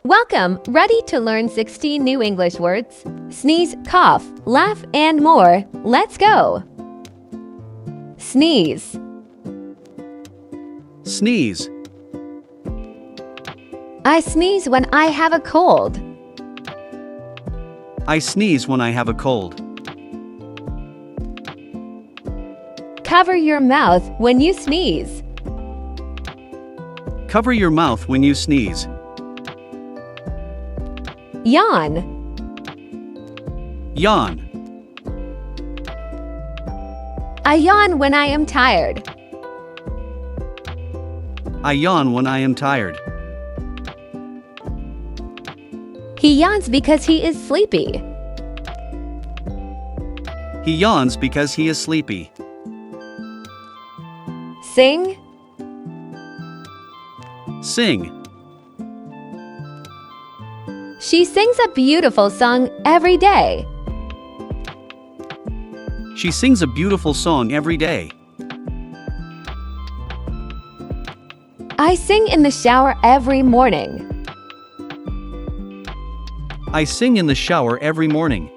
Welcome! Ready to learn 16 new English words? Sneeze, cough, laugh, and more. Let's go! Sneeze. Sneeze. I sneeze when I have a cold. I sneeze when I have a cold. Cover your mouth when you sneeze. Cover your mouth when you sneeze. Yawn. Yawn. I yawn when I am tired. I yawn when I am tired. He yawns because he is sleepy. He yawns because he is sleepy. Sing. Sing. She sings a beautiful song every day. She sings a beautiful song every day. I sing in the shower every morning. I sing in the shower every morning.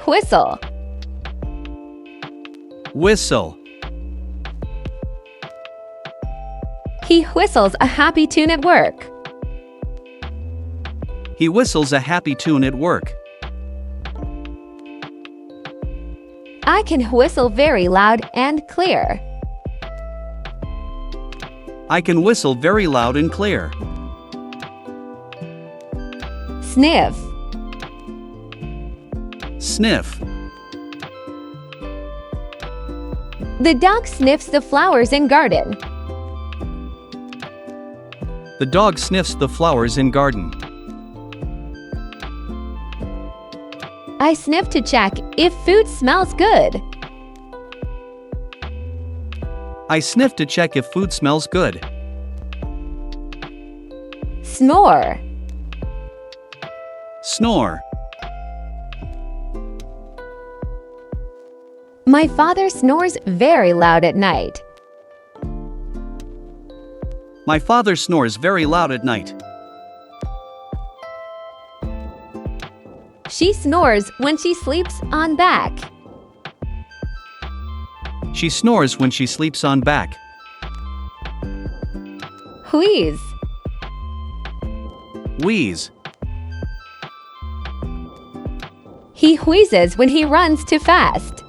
Whistle. Whistle. He whistles a happy tune at work. He whistles a happy tune at work. I can whistle very loud and clear. I can whistle very loud and clear. Sniff. Sniff. The dog sniffs the flowers in garden. The dog sniffs the flowers in garden. I sniff to check if food smells good. I sniff to check if food smells good. Snore. Snore. My father snores very loud at night. My father snores very loud at night. She snores when she sleeps on back. She snores when she sleeps on back. Wheeze. Wheeze. He wheezes when he runs too fast.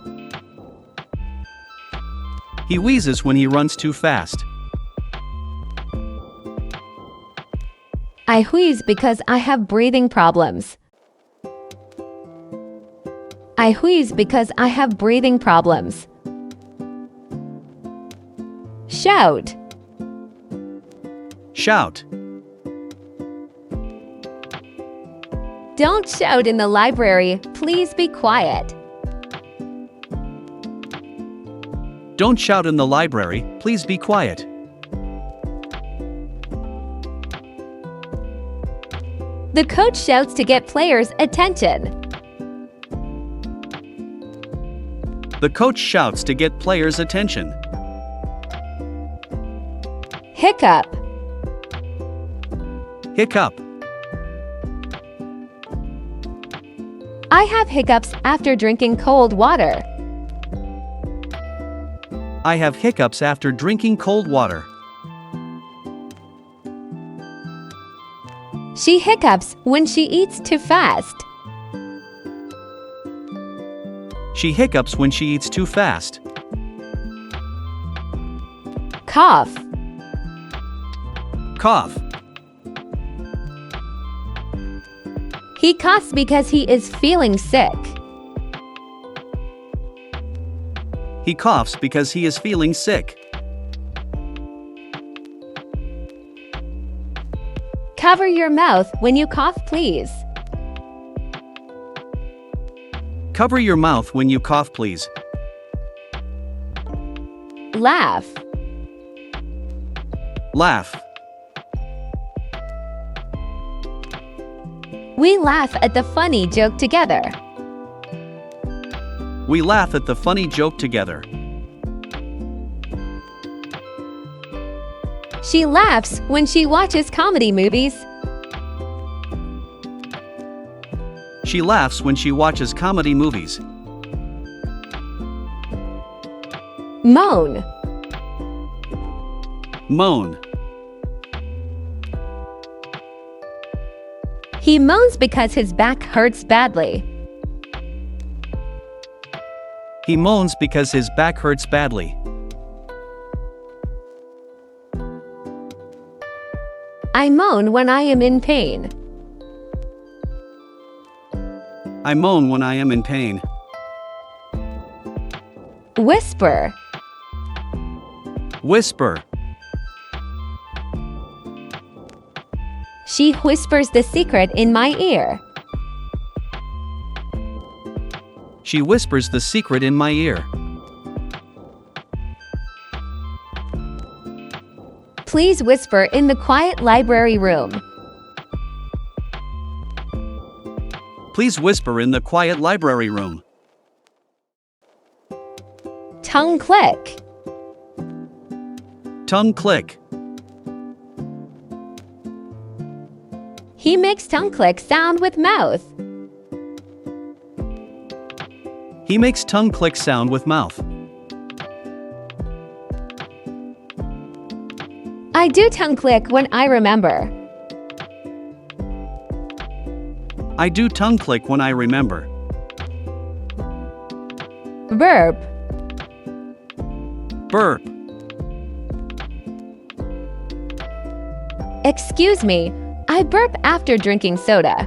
He wheezes when he runs too fast. I wheeze because I have breathing problems. I wheeze because I have breathing problems. Shout. Shout. Don't shout in the library. Please be quiet. Don't shout in the library. Please be quiet. The coach shouts to get players' attention. The coach shouts to get players' attention. Hiccup. Hiccup. I have hiccups after drinking cold water. I have hiccups after drinking cold water. She hiccups when she eats too fast. She hiccups when she eats too fast. Cough. Cough. He coughs because he is feeling sick. He coughs because he is feeling sick. Cover your mouth when you cough, please. Cover your mouth when you cough, please. Laugh. Laugh. We laugh at the funny joke together. We laugh at the funny joke together. She laughs when she watches comedy movies. She laughs when she watches comedy movies. Moan. Moan. He moans because his back hurts badly. He moans because his back hurts badly. I moan when I am in pain. I moan when I am in pain. Whisper. Whisper. She whispers the secret in my ear. She whispers the secret in my ear. Please whisper in the quiet library room. Please whisper in the quiet library room. Tongue click. Tongue click. He makes tongue click sound with mouth. He makes tongue click sound with mouth. I do tongue click when I remember. I do tongue click when I remember. Burp. Burp. Excuse me, I burp after drinking soda.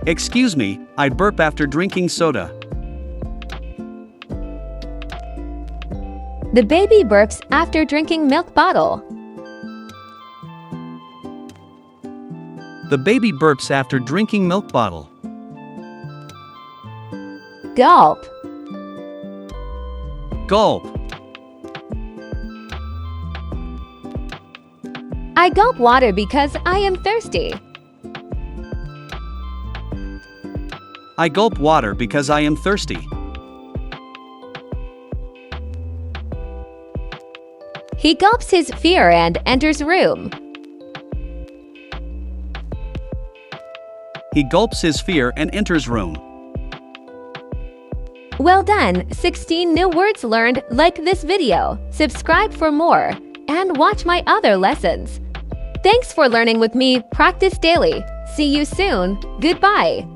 Excuse me, I burp after drinking soda. The baby burps after drinking milk bottle. The baby burps after drinking milk bottle. Gulp. Gulp. I gulp water because I am thirsty. I gulp water because I am thirsty. He gulps his fear and enters room. He gulps his fear and enters room. Well done! 16 new words learned. Like this video, subscribe for more, and watch my other lessons. Thanks for learning with me. Practice daily. See you soon. Goodbye.